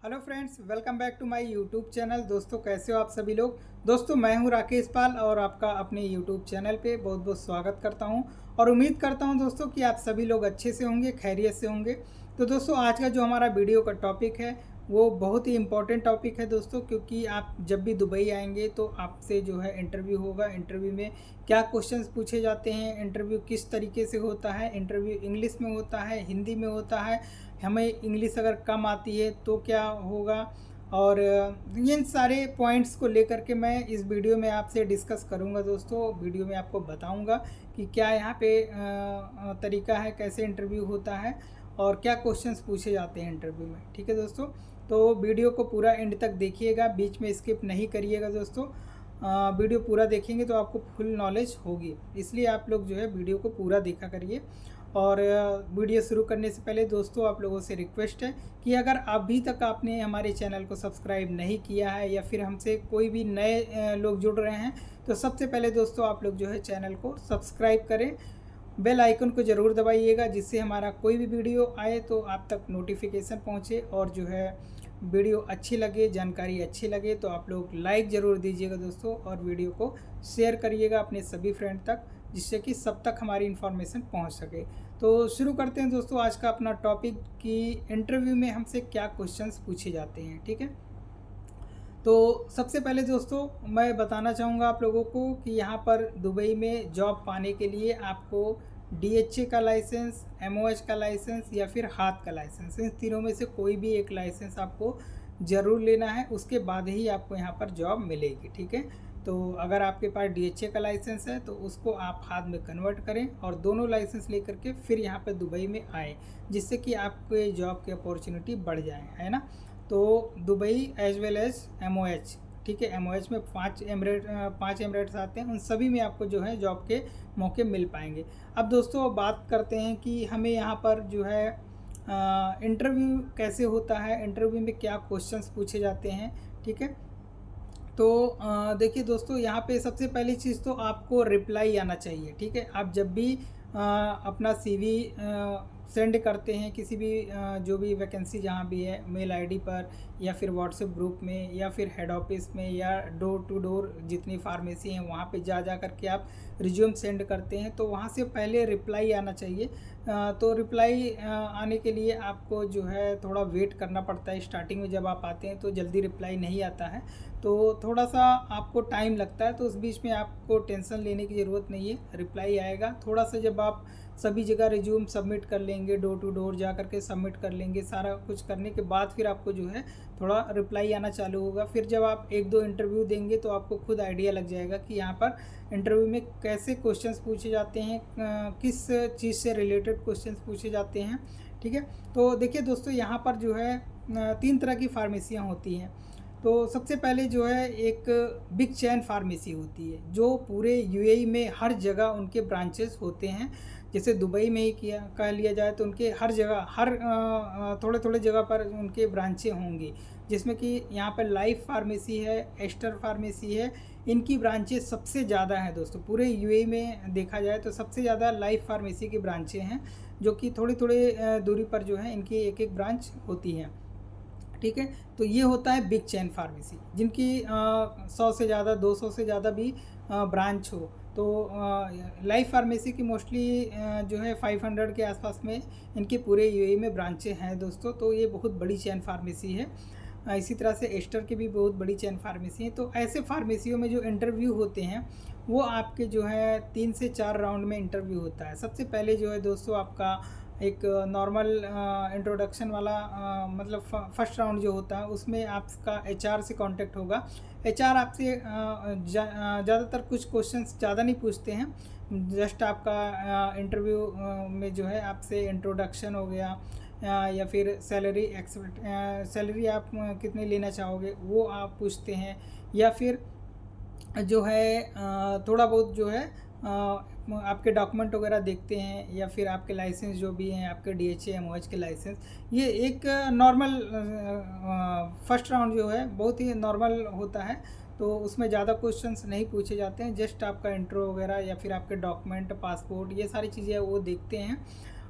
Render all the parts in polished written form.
Hello friends, welcome back to my YouTube channel. दोस्तों, कैसे हो आप सभी लोग। दोस्तों, मैं हूं राकेश पाल और आपका अपने यूट्यूब चैनल पे बहुत बहुत स्वागत करता हूं और उम्मीद करता हूं दोस्तों कि आप सभी लोग अच्छे से होंगे, खैरियत से होंगे। तो दोस्तों, आज का जो हमारा वीडियो का टॉपिक है वो बहुत ही इम्पोर्टेंट टॉपिक है दोस्तों, क्योंकि आप जब भी दुबई आएंगे तो आपसे जो है इंटरव्यू होगा। इंटरव्यू में क्या क्वेश्चंस पूछे जाते हैं, इंटरव्यू किस तरीके से होता है, इंटरव्यू इंग्लिश में होता है, हिंदी में होता है, हमें इंग्लिश अगर कम आती है तो क्या होगा, और इन सारे पॉइंट्स को लेकर के मैं इस वीडियो में आपसे डिस्कस करूंगा दोस्तों। वीडियो में आपको बताऊंगा कि क्या यहाँ पे तरीका है, कैसे इंटरव्यू होता है और क्या क्वेश्चंस पूछे जाते हैं इंटरव्यू में। ठीक है दोस्तों, तो वीडियो को पूरा एंड तक देखिएगा, बीच में स्किप नहीं करिएगा दोस्तों। वीडियो पूरा देखेंगे तो आपको फुल नॉलेज होगी, इसलिए आप लोग जो है वीडियो को पूरा देखा करिए। और वीडियो शुरू करने से पहले दोस्तों आप लोगों से रिक्वेस्ट है कि अगर अभी तक आपने हमारे चैनल को सब्सक्राइब नहीं किया है या फिर हमसे कोई भी नए लोग जुड़ रहे हैं, तो सबसे पहले दोस्तों आप लोग जो है चैनल को सब्सक्राइब करें, बेल आइकन को ज़रूर दबाइएगा, जिससे हमारा कोई भी वीडियो आए तो आप तक नोटिफिकेशन पहुँचे। और जो है वीडियो अच्छी लगे, जानकारी अच्छी लगे तो आप लोग लाइक ज़रूर दीजिएगा दोस्तों, और वीडियो को शेयर करिएगा अपने सभी फ्रेंड तक, जिससे कि सब तक हमारी इन्फॉर्मेशन पहुंच सके। तो शुरू करते हैं दोस्तों आज का अपना टॉपिक कि इंटरव्यू में हमसे क्या क्वेश्चंस पूछे जाते हैं। ठीक है, तो सबसे पहले दोस्तों मैं बताना चाहूँगा आप लोगों को कि यहाँ पर दुबई में जॉब पाने के लिए आपको डीएचए का लाइसेंस, एमओएच का लाइसेंस या फिर हाथ का लाइसेंस, इन तीनों में से कोई भी एक लाइसेंस आपको ज़रूर लेना है, उसके बाद ही आपको यहाँ पर जॉब मिलेगी। ठीक है, तो अगर आपके पास डीएचए का लाइसेंस है तो उसको आप हाथ में कन्वर्ट करें और दोनों लाइसेंस लेकर के फिर यहाँ पर दुबई में आएँ, जिससे कि आपके जॉब की अपॉर्चुनिटी बढ़ जाए, है ना। तो Dubai as well as MOH, ठीक है, एमओएच में पाँच एमरेट्स आते हैं, उन सभी में आपको जो है जॉब के मौके मिल पाएंगे। अब दोस्तों बात करते हैं कि हमें यहाँ पर जो है इंटरव्यू कैसे होता है, इंटरव्यू में क्या क्वेश्चंस पूछे जाते हैं। ठीक है, तो देखिए दोस्तों, यहाँ पे सबसे पहली चीज़ तो आपको रिप्लाई आना चाहिए। ठीक है, आप जब भी अपना सीवी सेंड करते हैं किसी भी जो भी वैकेंसी जहाँ भी है, मेल आईडी पर या फिर व्हाट्सएप ग्रुप में या फिर हेड ऑफिस में या डोर टू डोर जितनी फार्मेसी हैं वहाँ पे जा कर के आप रिज्यूम सेंड करते हैं, तो वहाँ से पहले रिप्लाई आना चाहिए। तो रिप्लाई आने के लिए आपको जो है थोड़ा वेट करना पड़ता है। स्टार्टिंग में जब आप आते हैं तो जल्दी रिप्लाई नहीं आता है, तो थोड़ा सा आपको टाइम लगता है। तो उस बीच में आपको टेंशन लेने की ज़रूरत नहीं है, रिप्लाई आएगा। थोड़ा सा जब आप सभी जगह रिज्यूम सबमिट कर लेंगे, डोर टू डोर जा करके सबमिट कर लेंगे, सारा कुछ करने के बाद फिर आपको जो है थोड़ा रिप्लाई आना चालू होगा। फिर जब आप एक दो इंटरव्यू देंगे तो आपको खुद आइडिया लग जाएगा कि यहाँ पर इंटरव्यू में कैसे क्वेश्चंस पूछे जाते हैं, किस चीज़ से रिलेटेड क्वेश्चंस पूछे जाते हैं। ठीक है, तो देखिए दोस्तों, यहाँ पर जो है 3 तरह की फार्मेसियाँ होती हैं। तो सबसे पहले जो है एक बिग चैन फार्मेसी होती है, जो पूरे यूएई में हर जगह उनके ब्रांचेस होते हैं। जैसे दुबई में ही किया कह लिया जाए तो उनके हर जगह, हर थोड़े थोड़े जगह पर उनके ब्रांचें होंगी, जिसमें कि यहाँ पर लाइफ फार्मेसी है, एस्टर फार्मेसी है। इनकी ब्रांचें सबसे ज़्यादा हैं दोस्तों, पूरे यूएई में देखा जाए तो सबसे ज़्यादा लाइफ फार्मेसी की ब्रांचें हैं, जो कि थोड़ी थोड़ी दूरी पर जो है इनकी एक एक ब्रांच होती है। ठीक है, तो ये होता है बिग चैन फार्मेसी, जिनकी 100 से ज़्यादा, 200 से ज़्यादा भी ब्रांच हो। तो लाइफ फार्मेसी की मोस्टली जो है 500 के आसपास में इनके पूरे यूएई में ब्रांचें हैं दोस्तों, तो ये बहुत बड़ी चैन फार्मेसी है। इसी तरह से एस्टर की भी बहुत बड़ी चैन फार्मेसी है। तो ऐसे फार्मेसियों में जो इंटरव्यू होते हैं वो आपके जो है 3 से 4 राउंड में इंटरव्यू होता है। सबसे पहले जो है दोस्तों आपका एक नॉर्मल इंट्रोडक्शन वाला मतलब फर्स्ट राउंड जो होता है उसमें आपका एचआर से कांटेक्ट होगा। एचआर आपसे ज़्यादातर कुछ क्वेश्चंस ज़्यादा नहीं पूछते हैं, जस्ट आपका इंटरव्यू में जो है आपसे इंट्रोडक्शन हो गया, या फिर सैलरी आप कितनी लेना चाहोगे वो आप पूछते हैं, या फिर जो है थोड़ा बहुत जो है आपके डॉक्यूमेंट वगैरह देखते हैं, या फिर आपके लाइसेंस जो भी हैं, आपके डीएचए एमओएच के लाइसेंस। ये एक नॉर्मल फर्स्ट राउंड जो है बहुत ही नॉर्मल होता है, तो उसमें ज़्यादा क्वेश्चंस नहीं पूछे जाते हैं। जस्ट आपका इंट्रो वगैरह या फिर आपके डॉक्यूमेंट, पासपोर्ट, ये सारी चीज़ें वो देखते हैं।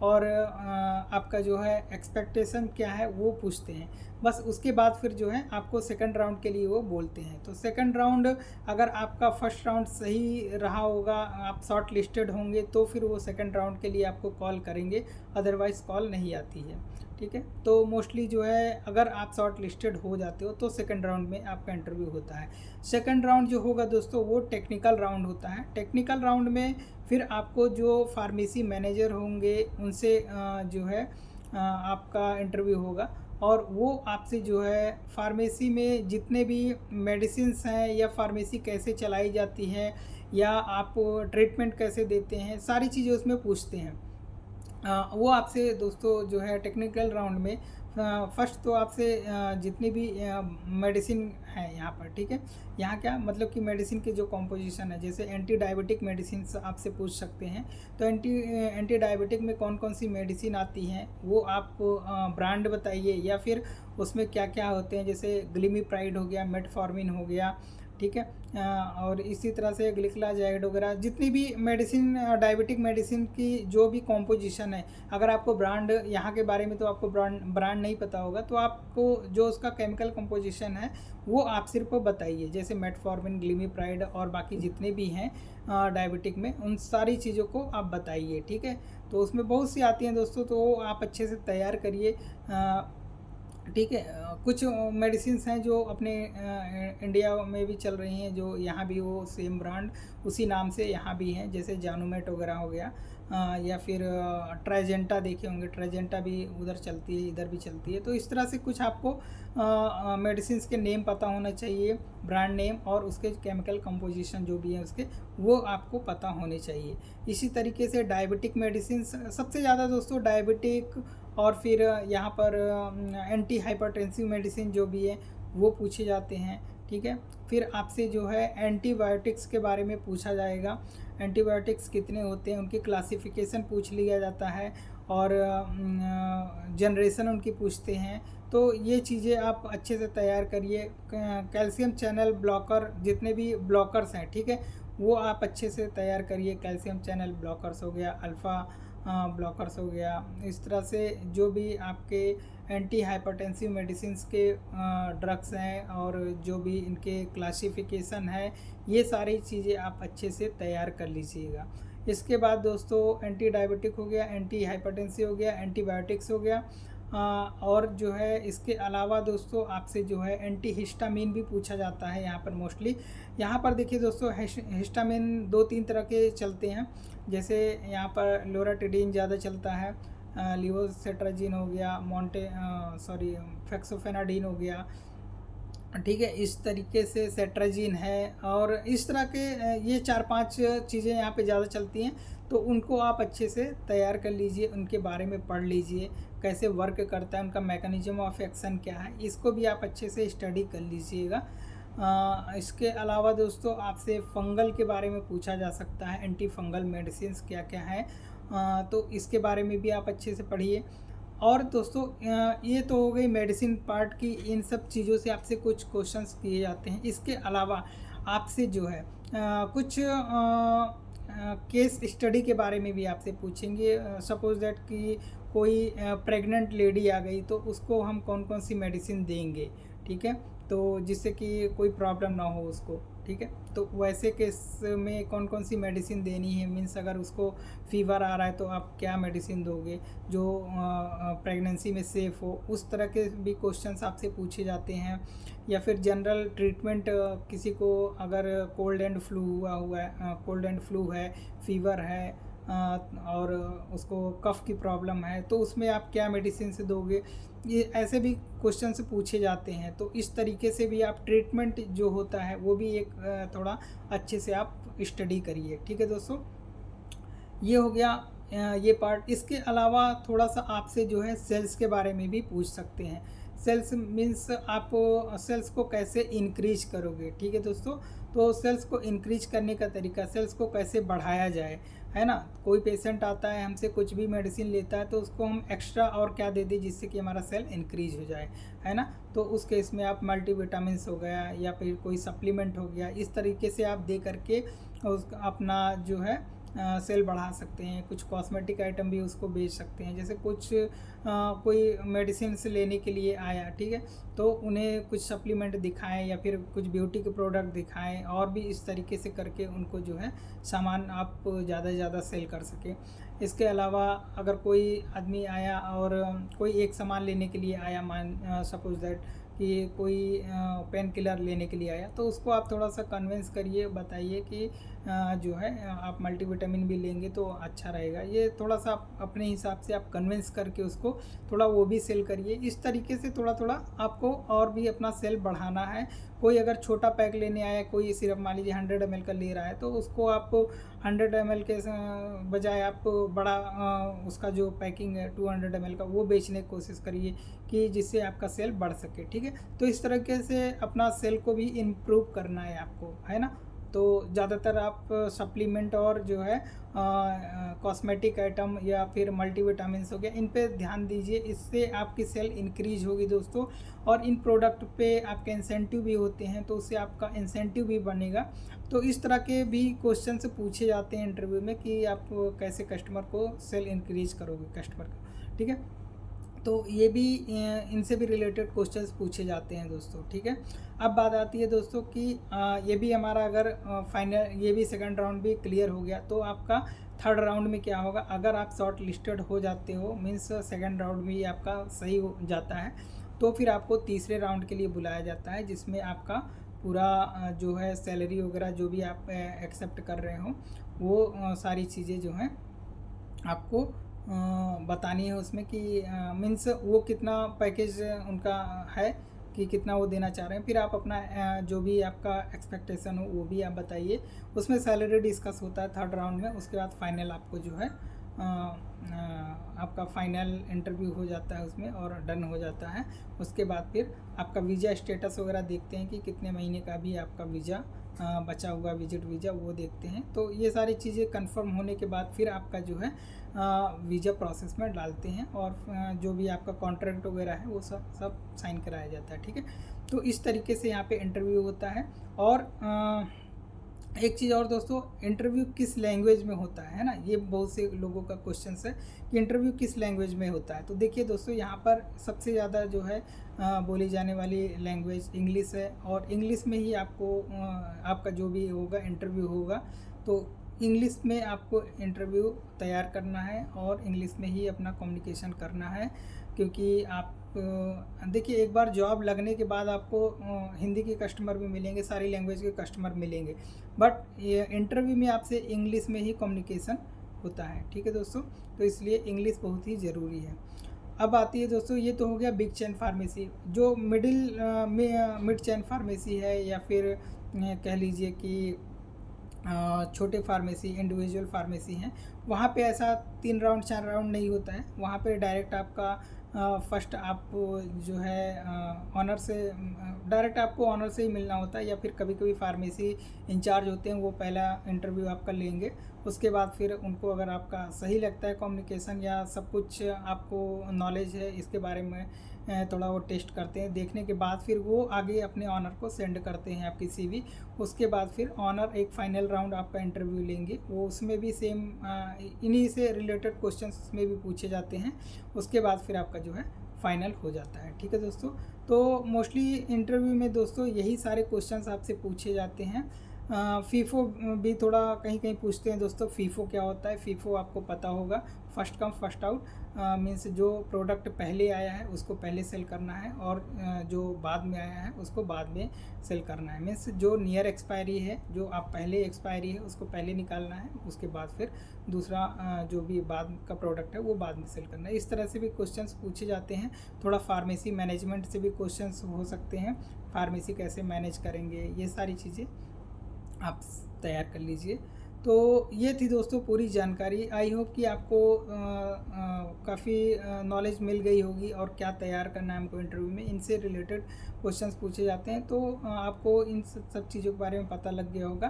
और आपका जो है एक्सपेक्टेशन क्या है वो पूछते हैं। बस उसके बाद फिर जो है आपको सेकंड राउंड के लिए वो बोलते हैं। तो सेकंड राउंड अगर आपका फर्स्ट राउंड सही रहा होगा, आप शॉर्ट लिस्टेड होंगे, तो फिर वो सेकंड राउंड के लिए आपको कॉल करेंगे, अदरवाइज़ कॉल नहीं आती है। ठीक है, तो मोस्टली जो है अगर आप शॉर्ट लिस्टेड हो जाते हो तो सेकंड राउंड में आपका इंटरव्यू होता है। सेकंड राउंड जो होगा दोस्तों वो टेक्निकल राउंड होता है। टेक्निकल राउंड में फिर आपको जो फार्मेसी मैनेजर होंगे उनसे जो है आपका इंटरव्यू होगा, और वो आपसे जो है फार्मेसी में जितने भी मेडिसिन्स हैं या फार्मेसी कैसे चलाई जाती है या आप ट्रीटमेंट कैसे देते हैं, सारी चीज़ें उसमें पूछते हैं। वो आपसे दोस्तों जो है टेक्निकल राउंड में फर्स्ट तो आपसे जितनी भी मेडिसिन है यहाँ पर, ठीक है, यहाँ क्या मतलब कि मेडिसिन की जो कॉम्पोजिशन है, जैसे एंटी डायबिटिक मेडिसिन आपसे पूछ सकते हैं। तो एंटी डायबिटिक में कौन कौन सी मेडिसिन आती हैं वो आप ब्रांड बताइए, या फिर उसमें क्या क्या होते हैं, जैसे ग्लिमिप्राइड हो गया, मेटफॉर्मिन हो गया, ठीक है, और इसी तरह से ग्लिकलाजाइड वगैरह जितनी भी मेडिसिन डायबिटिक मेडिसिन की जो भी कॉम्पोजिशन है, अगर आपको ब्रांड यहाँ के बारे में तो आपको ब्रांड नहीं पता होगा, तो आपको जो उसका केमिकल कॉम्पोजिशन है वो आप सिर्फ बताइए, जैसे मेटफॉर्मिन, ग्लिमिप्राइड और बाकी जितने भी हैं डायबिटिक में, उन सारी चीज़ों को आप बताइए। ठीक है, तो उसमें बहुत सी आती हैं दोस्तों, तो आप अच्छे से तैयार करिए। ठीक है, कुछ मेडिसिन्स हैं जो अपने इंडिया में भी चल रही हैं, जो यहाँ भी वो सेम ब्रांड उसी नाम से यहाँ भी हैं, जैसे जानुमेट वगैरह हो गया, या फिर ट्राइजेंटा देखे होंगे, ट्राइजेंटा भी उधर चलती है, इधर भी चलती है। तो इस तरह से कुछ आपको मेडिसिन्स के नेम पता होना चाहिए, ब्रांड नेम, और उसके केमिकल कंपोजिशन जो भी है उसके, वो आपको पता होने चाहिए। इसी तरीके से डायबिटिक मेडिसिन्स सबसे ज़्यादा दोस्तों डायबिटिक, और फिर यहाँ पर एंटी हाइपरटेंसिव मेडिसिन जो भी है वो पूछे जाते हैं। ठीक है, फिर आपसे जो है एंटीबायोटिक्स के बारे में पूछा जाएगा, एंटीबायोटिक्स कितने होते हैं उनकी क्लासिफिकेशन पूछ लिया जाता है, और जनरेशन उनकी पूछते हैं। तो ये चीज़ें आप अच्छे से तैयार करिए। कैल्शियम चैनल ब्लॉकर, जितने भी ब्लॉकर्स हैं, ठीक है, वो आप अच्छे से तैयार करिए। कैल्शियम चैनल ब्लॉकर्स हो गया, अल्फ़ा ब्लॉकर्स हो गया, इस तरह से जो भी आपके एंटी हाइपरटेंसिव मेडिसिन्स के ड्रग्स हैं और जो भी इनके क्लासिफिकेशन है, ये सारी चीज़ें आप अच्छे से तैयार कर लीजिएगा। इसके बाद दोस्तों एंटी डायबिटिक हो गया, एंटी हाइपरटेंसिव हो गया, एंटीबायोटिक्स हो गया, और जो है इसके अलावा दोस्तों आपसे जो है एंटी हिस्टामिन भी पूछा जाता है यहाँ पर मोस्टली। यहाँ पर देखिए दोस्तों, हिस्टामिन 2-3 तरह के चलते हैं, जैसे यहाँ पर लोराटिडीन ज़्यादा चलता है, लिवोसेट्राजिन हो गया, फेक्सोफेनाडिन हो गया, ठीक है, इस तरीके से सेट्राजिन है, और इस तरह के ये 4-5 चीज़ें यहाँ पे ज़्यादा चलती हैं। तो उनको आप अच्छे से तैयार कर लीजिए, उनके बारे में पढ़ लीजिए, कैसे वर्क करता है, उनका मैकेनिज्म ऑफ एक्शन क्या है, इसको भी आप अच्छे से स्टडी कर लीजिएगा। इसके अलावा दोस्तों आपसे फंगल के बारे में पूछा जा सकता है, एंटी फंगल मेडिसिन्स क्या क्या है, तो इसके बारे में भी आप अच्छे से पढ़िए। और दोस्तों ये तो हो गई मेडिसिन पार्ट की, इन सब चीज़ों से आपसे कुछ क्वेश्चंस किए जाते हैं। इसके अलावा आपसे जो है कुछ केस स्टडी के बारे में भी आपसे पूछेंगे। सपोज़ दैट कि कोई प्रेग्नेंट लेडी आ गई, तो उसको हम कौन कौन सी मेडिसिन देंगे, ठीक है, तो जिससे कि कोई प्रॉब्लम ना हो उसको, ठीक है, तो वैसे केस में कौन कौन सी मेडिसिन देनी है, मीन्स अगर उसको फीवर आ रहा है तो आप क्या मेडिसिन दोगे जो प्रेगनेंसी में सेफ़ हो, उस तरह के भी क्वेश्चंस आपसे पूछे जाते हैं। या फिर जनरल ट्रीटमेंट, किसी को अगर कोल्ड एंड फ्लू है, फीवर है, और उसको कफ़ की प्रॉब्लम है, तो उसमें आप क्या मेडिसिन से दोगे, ये ऐसे भी क्वेश्चन से पूछे जाते हैं। तो इस तरीके से भी आप ट्रीटमेंट जो होता है वो भी एक थोड़ा अच्छे से आप स्टडी करिए। ठीक है दोस्तों, ये हो गया ये पार्ट। इसके अलावा थोड़ा सा आपसे जो है सेल्स के बारे में भी पूछ सकते हैं। सेल्स मीन्स आप सेल्स को कैसे इंक्रीज करोगे, ठीक है दोस्तों, तो सेल्स को इंक्रीज करने का तरीका, सेल्स को कैसे बढ़ाया जाए, है ना। कोई पेशेंट आता है हमसे कुछ भी मेडिसिन लेता है, तो उसको हम एक्स्ट्रा और क्या दे दें जिससे कि हमारा सेल इंक्रीज हो जाए, है ना। तो उस केस में आप मल्टीविटामिन्स हो गया या फिर कोई सप्लीमेंट हो गया, इस तरीके से आप दे करके उस अपना जो है सेल बढ़ा सकते हैं। कुछ कॉस्मेटिक आइटम भी उसको बेच सकते हैं। जैसे कुछ कोई मेडिसिन लेने के लिए आया, ठीक है, तो उन्हें कुछ सप्लीमेंट दिखाएं या फिर कुछ ब्यूटी के प्रोडक्ट दिखाएं, और भी इस तरीके से करके उनको जो है सामान आप ज़्यादा से ज़्यादा सेल कर सकें। इसके अलावा अगर कोई आदमी आया और कोई एक सामान लेने के लिए आया, मान सपोज दैट कि कोई पेन किलर लेने के लिए आया, तो उसको आप थोड़ा सा कन्विंस करिए, बताइए कि जो है आप मल्टीविटामिन भी लेंगे तो अच्छा रहेगा। ये थोड़ा सा आप अपने हिसाब से आप कन्विंस करके उसको थोड़ा वो भी सेल करिए। इस तरीके से थोड़ा थोड़ा आपको और भी अपना सेल बढ़ाना है। कोई अगर छोटा पैक लेने आया, कोई सिर्फ मान लीजिए 100 ml का ले रहा है, तो उसको आप 100 ml के बजाय आप बड़ा उसका जो पैकिंग है 200 ml का, वो बेचने की कोशिश करिए कि जिससे आपका सेल बढ़ सके, ठीक है। तो इस तरीके से अपना सेल को भी इम्प्रूव करना है आपको, है ना। तो ज़्यादातर आप सप्लीमेंट और जो है कॉस्मेटिक आइटम या फिर मल्टीविटामिन्स हो गया, इन पे ध्यान दीजिए। इससे आपकी सेल इंक्रीज होगी दोस्तों। और इन प्रोडक्ट पे आपके इंसेंटिव भी होते हैं, तो उससे आपका इंसेंटिव भी बनेगा। तो इस तरह के भी क्वेश्चन पूछे जाते हैं इंटरव्यू में कि आप कैसे कस्टमर को सेल इंक्रीज करोगे कस्टमर को, ठीक है। तो ये भी इनसे भी रिलेटेड क्वेश्चंस पूछे जाते हैं दोस्तों, ठीक है। अब बात आती है दोस्तों कि ये भी हमारा अगर फाइनल, ये भी सेकंड राउंड भी क्लियर हो गया, तो आपका थर्ड राउंड में क्या होगा। अगर आप शॉर्ट लिस्टेड हो जाते हो, मीन्स सेकंड राउंड में आपका सही हो जाता है, तो फिर आपको तीसरे राउंड के लिए बुलाया जाता है, जिसमें आपका पूरा जो है सैलरी वगैरह जो भी आप एक्सेप्ट कर रहे हो, वो सारी चीज़ें जो हैं आपको बतानी है उसमें कि मीन्स वो कितना पैकेज उनका है, कि कितना वो देना चाह रहे हैं। फिर आप अपना जो भी आपका एक्सपेक्टेशन हो वो भी आप बताइए। उसमें सैलरी डिस्कस होता है थर्ड राउंड में। उसके बाद फाइनल आपको जो है आपका फाइनल इंटरव्यू हो जाता है उसमें और डन हो जाता है। उसके बाद फिर आपका वीज़ा स्टेटस वगैरह देखते हैं कि कितने महीने का भी आपका वीज़ा बचा हुआ, विजिट वीज़ा, वो देखते हैं। तो ये सारी चीज़ें कंफर्म होने के बाद फिर आपका जो है वीज़ा प्रोसेस में डालते हैं, और जो भी आपका कॉन्ट्रैक्ट वगैरह है वो सब साइन कराया जाता है, ठीक है। तो इस तरीके से यहाँ पे इंटरव्यू होता है। और एक चीज़ और दोस्तों, इंटरव्यू किस लैंग्वेज में होता है ना, ये बहुत से लोगों का क्वेश्चन है कि इंटरव्यू किस लैंग्वेज में होता है। तो देखिए दोस्तों, यहाँ पर सबसे ज़्यादा जो है बोली जाने वाली लैंग्वेज इंग्लिश है, और इंग्लिश में ही आपको आपका जो भी होगा इंटरव्यू होगा, तो इंग्लिश में आपको इंटरव्यू तैयार करना है और इंग्लिश में ही अपना कम्युनिकेशन करना है। क्योंकि आप देखिए, एक बार जॉब लगने के बाद आपको हिंदी के कस्टमर भी मिलेंगे, सारी लैंग्वेज के कस्टमर मिलेंगे, बट ये इंटरव्यू में आपसे इंग्लिश में ही कम्युनिकेशन होता है, ठीक है दोस्तों। तो इसलिए इंग्लिश बहुत ही ज़रूरी है। अब आती है दोस्तों, ये तो हो गया बिग चेन फार्मेसी। जो मिड चेन फार्मेसी है, या फिर कह लीजिए कि छोटे फार्मेसी, इंडिविजुअल फार्मेसी हैं, वहाँ पे ऐसा 3 राउंड 4 राउंड नहीं होता है। वहाँ पे डायरेक्ट आपका फर्स्ट आप जो है ऑनर से डायरेक्ट आपको ऑनर से ही मिलना होता है, या फिर कभी कभी फार्मेसी इंचार्ज होते हैं, वो पहला इंटरव्यू आपका लेंगे। उसके बाद फिर उनको अगर आपका सही लगता है कम्युनिकेशन या सब कुछ आपको नॉलेज है इसके बारे में, थोड़ा वो टेस्ट करते हैं। देखने के बाद फिर वो आगे अपने ऑनर को सेंड करते हैं आपकी CV। उसके बाद फिर ऑनर एक फ़ाइनल राउंड आपका इंटरव्यू लेंगे, वो उसमें भी सेम इन्हीं से रिलेटेड क्वेश्चन उसमें भी पूछे जाते हैं। उसके बाद फिर आपका जो है फाइनल हो जाता है, ठीक है दोस्तों। तो मोस्टली इंटरव्यू में दोस्तों यही सारे क्वेश्चंस आपसे पूछे जाते हैं। फीफो भी थोड़ा कहीं कहीं पूछते हैं दोस्तों। फीफो क्या होता है? फीफो आपको पता होगा, first come first out, means जो प्रोडक्ट पहले आया है उसको पहले सेल करना है, और जो बाद में आया है उसको बाद में सेल करना है। मीन्स जो नियर एक्सपायरी है, जो आप पहले एक्सपायरी है उसको पहले निकालना है, उसके बाद फिर दूसरा जो भी बाद का प्रोडक्ट है वो बाद में सेल करना है। इस तरह से भी क्वेश्चंस पूछे जाते हैं। थोड़ा फार्मेसी मैनेजमेंट से भी क्वेश्चंस हो सकते हैं, फार्मेसी कैसे मैनेज करेंगे, ये सारी चीज़ें आप तैयार कर लीजिए। तो ये थी दोस्तों पूरी जानकारी। आई होप कि आपको काफ़ी नॉलेज मिल गई होगी, और क्या तैयार करना है हमको इंटरव्यू में, इनसे रिलेटेड क्वेश्चंस पूछे जाते हैं। तो आपको इन सब चीज़ों के बारे में पता लग गया होगा।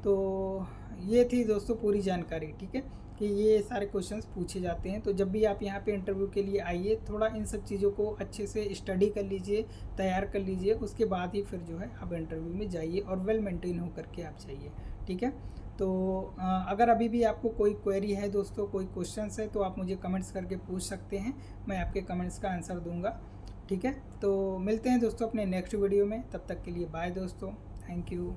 तो ये थी दोस्तों पूरी जानकारी, ठीक है, कि ये सारे क्वेश्चंस पूछे जाते हैं। तो जब भी आप यहाँ पे इंटरव्यू के लिए आइए, थोड़ा इन सब चीज़ों को अच्छे से स्टडी कर लीजिए, तैयार कर लीजिए। उसके बाद ही फिर जो है आप इंटरव्यू में जाइए, और वेल मेंटेन होकर के आप जाइए, ठीक है। तो अगर अभी भी आपको कोई क्वेरी है दोस्तों, कोई क्वेश्चंस है, तो आप मुझे कमेंट्स करके पूछ सकते हैं, मैं आपके कमेंट्स का आंसर दूंगा। ठीक है, तो मिलते हैं दोस्तों अपने नेक्स्ट वीडियो में, तब तक के लिए बाय दोस्तों, थैंक यू।